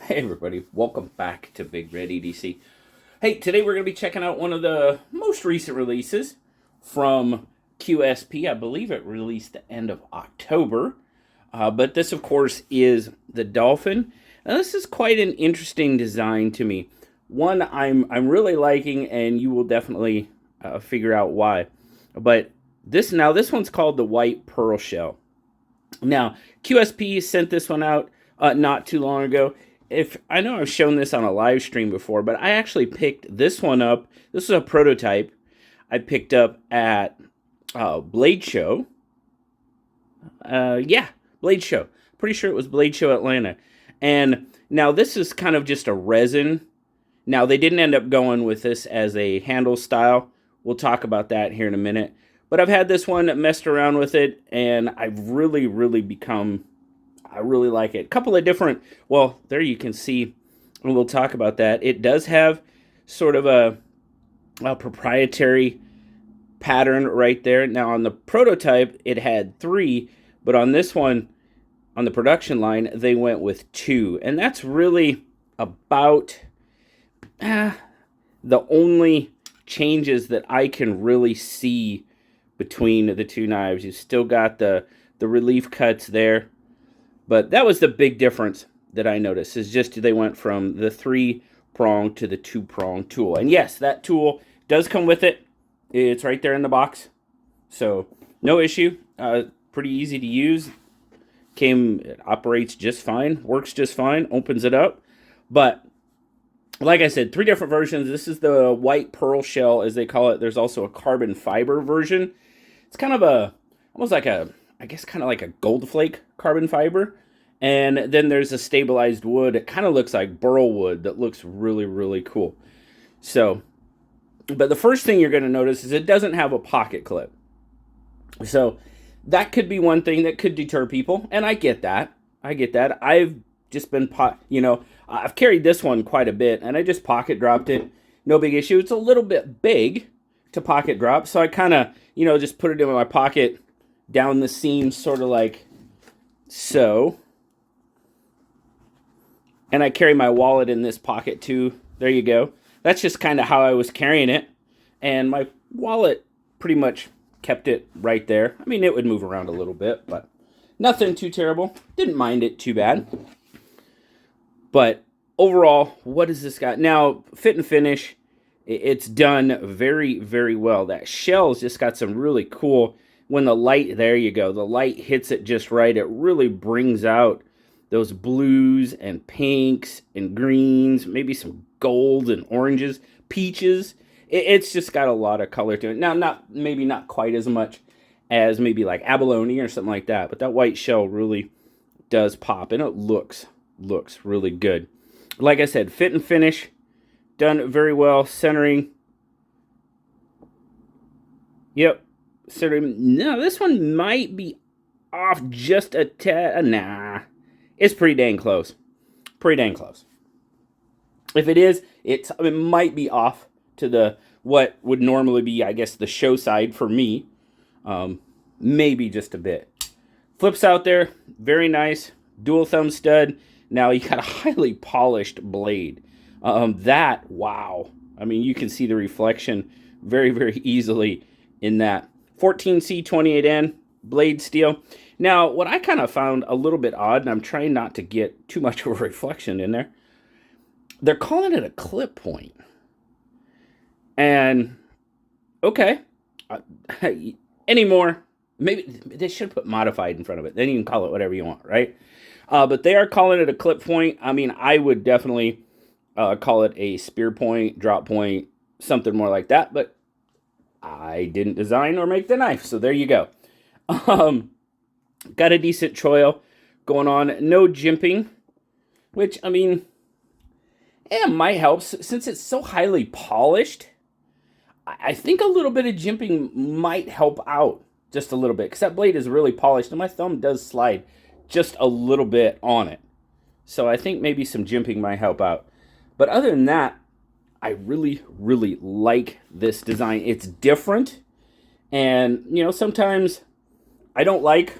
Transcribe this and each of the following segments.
Hey everybody, welcome back to BigRedEDC. Hey, today we're going to be checking out one of the most recent releases from QSP. I believe it released the end of October. But this, of course, is the Dolphin. And this is quite an interesting design to me. One I'm really liking, and you will definitely figure out why. But this one's called the White Pearl Shell. Now, QSP sent this one out not too long ago. If I know I've shown this on a live stream before, but I actually picked this one up. This is a prototype I picked up at Blade Show. Blade Show. Pretty sure it was Blade Show Atlanta. And now this is kind of just a resin. Now they didn't end up going with this as a handle style. We'll talk about that here in a minute. But I've had this one, messed around with it, and I've really I really like it. A couple of different, well, there you can see, and we'll talk about that. It does have sort of a proprietary pattern right there. Now on the prototype, it had 3, but on this one, on the production line, they went with 2. And that's really about the only changes that I can really see between the 2 knives. You still got the relief cuts there. But that was the big difference that I noticed, is just they went from the 3-prong to the 2-prong tool. And yes, that tool does come with it. It's right there in the box. So no issue. Pretty easy to use. It operates just fine, works just fine, opens it up. But like I said, 3 different versions. This is the White Pearl Shell, as they call it. There's also a carbon fiber version. It's kind of almost like I guess kind of like a gold flake carbon fiber. And then there's a stabilized wood. It kind of looks like burl wood that looks really cool. So, but the first thing you're going to notice is it doesn't have a pocket clip. So that could be one thing that could deter people. And I get that. I've just been, I've carried this one quite a bit, and I just pocket dropped it. No big issue. It's a little bit big to pocket drop. So I kind of, just put it in my pocket down the seam, sort of like so. And I carry my wallet in this pocket too. There you go. That's just kind of how I was carrying it. And my wallet pretty much kept it right there. I mean, it would move around a little bit, but nothing too terrible. Didn't mind it too bad. But overall, what does this got? Now, fit and finish, it's done very well. That shell's just got some really cool, when the light, there you go, the light hits it just right, it really brings out those blues and pinks and greens, maybe some gold and oranges, peaches. It's just got a lot of color to it. Now, maybe not quite as much as maybe like abalone or something like that, but that white shell really does pop, and it looks really good. Like I said, fit and finish, done very well. Centering, yep. No, this one might be off just a tad. Nah, it's pretty dang close. If it is, it might be off to what would normally be, I guess, the show side for me. Maybe just a bit. Flips out there, very nice. Dual thumb stud. Now you got a highly polished blade. Wow. I mean, you can see the reflection very easily in that. 14C28N blade steel. Now, what I kind of found a little bit odd, and I'm trying not to get too much of a reflection in there, they're calling it a clip point. And, okay, anymore, maybe they should put modified in front of it. Then you can call it whatever you want, right? But they are calling it a clip point. I mean, I would definitely call it a spear point, drop point, something more like that, but I didn't design or make the knife, so there you go. Got a decent choil going on. No jimping, which, I mean, might help. Since it's so highly polished, I think a little bit of jimping might help out just a little bit, because that blade is really polished, and my thumb does slide just a little bit on it. So I think maybe some jimping might help out. But other than that, I really like this design. It's different. And, sometimes I don't like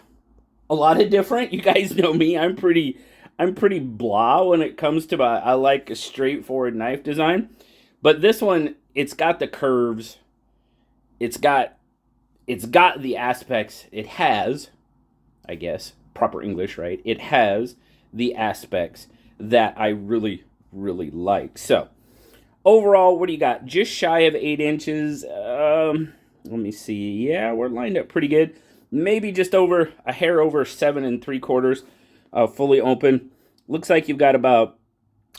a lot of different. You guys know me. I'm pretty I'm pretty blah when it comes to I like a straightforward knife design. But this one, it's got the curves. It's got the aspects. It has, I guess, proper English, right? It has the aspects that I really, really like. So, overall, what do you got? Just shy of 8 inches. Let me see. Yeah, we're lined up pretty good. Maybe just over a hair over 7 3/4, fully open. Looks like you've got about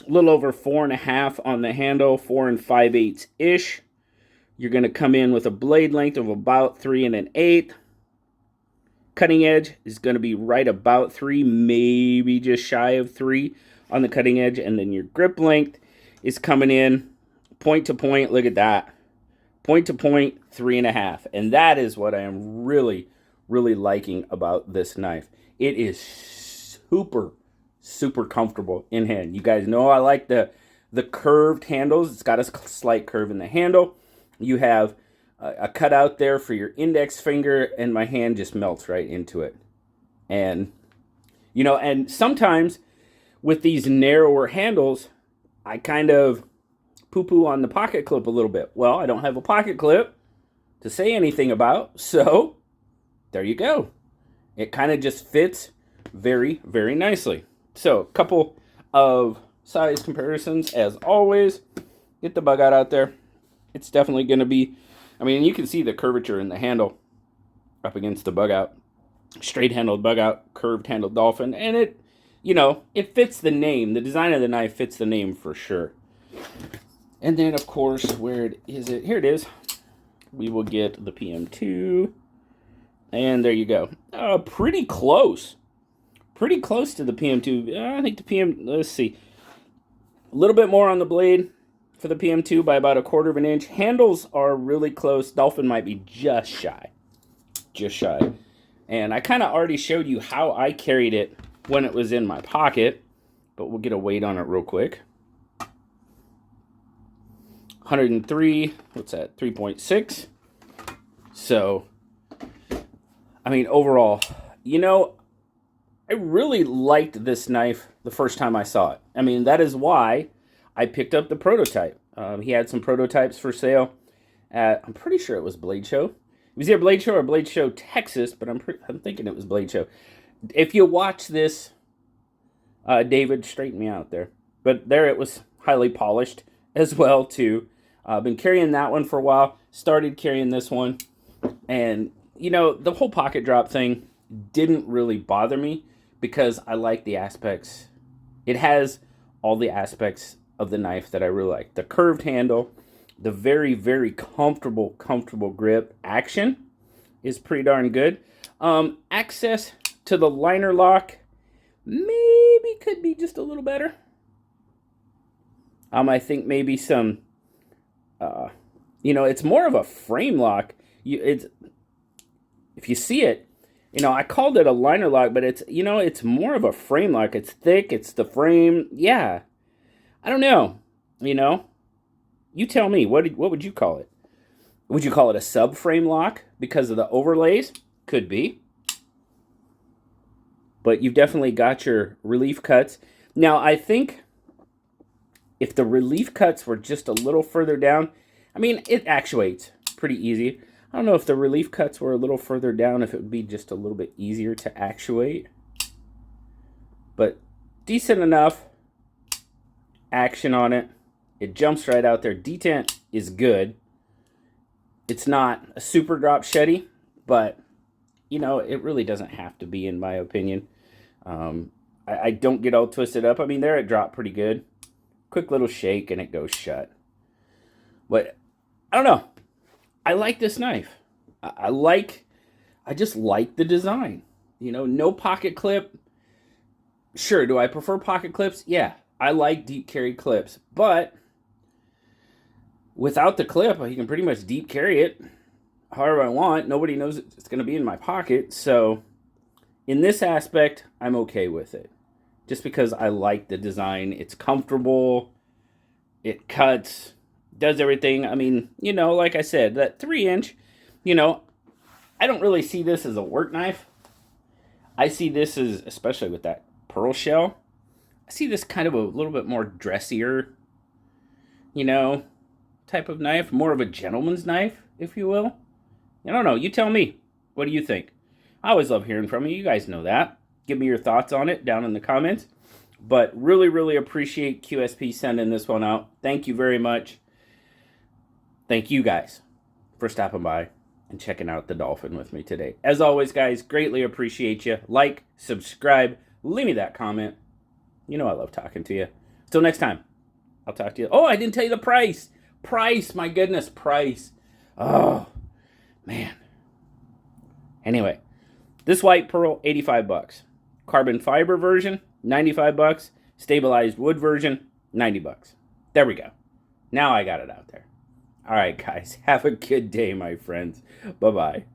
a little over 4.5 on the handle, 4 5/8 ish. You're going to come in with a blade length of about 3 1/8. Cutting edge is going to be right about 3, maybe just shy of 3 on the cutting edge. And then your grip length is coming in point to point. Look at that. Point to point, 3.5. And that is what I am really, really liking about this knife. It is super, super comfortable in hand. You guys know I like the curved handles. It's got a slight curve in the handle. You have a cutout there for your index finger, and my hand just melts right into it. And, you know, and sometimes with these narrower handles, I kind of poo-poo on the pocket clip a little bit. Well, I don't have a pocket clip to say anything about, so there you go. It kind of just fits very, very nicely. So, a couple of size comparisons as always. Get the bug out there. It's definitely going to be, I mean, you can see the curvature in the handle up against the bug out. Straight handled bug out, curved handled Dolphin, and it, you know, it fits the name. The design of the knife fits the name for sure. And then, of course, where is it? Here it is. We will get the PM2. And there you go. Pretty close. Pretty close to the PM2. I think the PM, let's see. A little bit more on the blade for the PM2 by about 1/4 inch. Handles are really close. Dolphin might be just shy. Just shy. And I kind of already showed you how I carried it when it was in my pocket. But we'll get a weight on it real quick. 103, what's that, 3.6. So, I mean, overall, you know, I really liked this knife the first time I saw it. I mean, that is why I picked up the prototype. He had some prototypes for sale at, I'm pretty sure it was Blade Show. It was either Blade Show or Blade Show Texas, but I'm thinking it was Blade Show. If you watch this, David, straighten me out there. But there it was, highly polished as well, too. I've been carrying that one for a while. Started carrying this one. And, you know, the whole pocket drop thing didn't really bother me because I like the aspects. It has all the aspects of the knife that I really like. The curved handle, the very, very comfortable grip. Action is pretty darn good. Access to the liner lock maybe could be just a little better. I think maybe some... you know, it's more of a frame lock. If you see it, you know, I called it a liner lock, but it's, you know, it's more of a frame lock. It's thick. It's the frame. Yeah. I don't know. You know, you tell me. What would you call it? Would you call it a subframe lock because of the overlays? Could be. But you've definitely got your relief cuts. Now, I think if the relief cuts were just a little further down, I mean, it actuates pretty easy. I don't know if the relief cuts were a little further down, if it would be just a little bit easier to actuate. But decent enough action on it. It jumps right out there. Detent is good. It's not a super drop shetty, but, you know, it really doesn't have to be, in my opinion. I don't get all twisted up. I mean, there it dropped pretty good. Quick little shake and it goes shut. But I don't know. I like this knife. I just like the design. You know, no pocket clip. Sure, do I prefer pocket clips? Yeah, I like deep carry clips. But without the clip, you can pretty much deep carry it however I want. Nobody knows it's going to be in my pocket. So in this aspect, I'm okay with it. Just because I like the design. It's comfortable. It cuts. Does everything. I mean, you know, like I said, that 3-inch, you know, I don't really see this as a work knife. I see this as, especially with that pearl shell, I see this kind of a little bit more dressier, you know, type of knife. More of a gentleman's knife, if you will. I don't know. You tell me. What do you think? I always love hearing from you. You guys know that. Give me your thoughts on it down in the comments. But really, really appreciate QSP sending this one out. Thank you very much. Thank you guys for stopping by and checking out the Dolphin with me today. As always, guys, greatly appreciate you. Like, subscribe, leave me that comment. You know I love talking to you. Until next time, I'll talk to you. Oh, I didn't tell you the price. Price, my goodness, price. Oh, man. Anyway, this white pearl, 85 bucks. Carbon fiber version, 95 bucks. Stabilized wood version, 90 bucks. There we go. Now I got it out there. All right, guys. Have a good day, my friends. Bye-bye.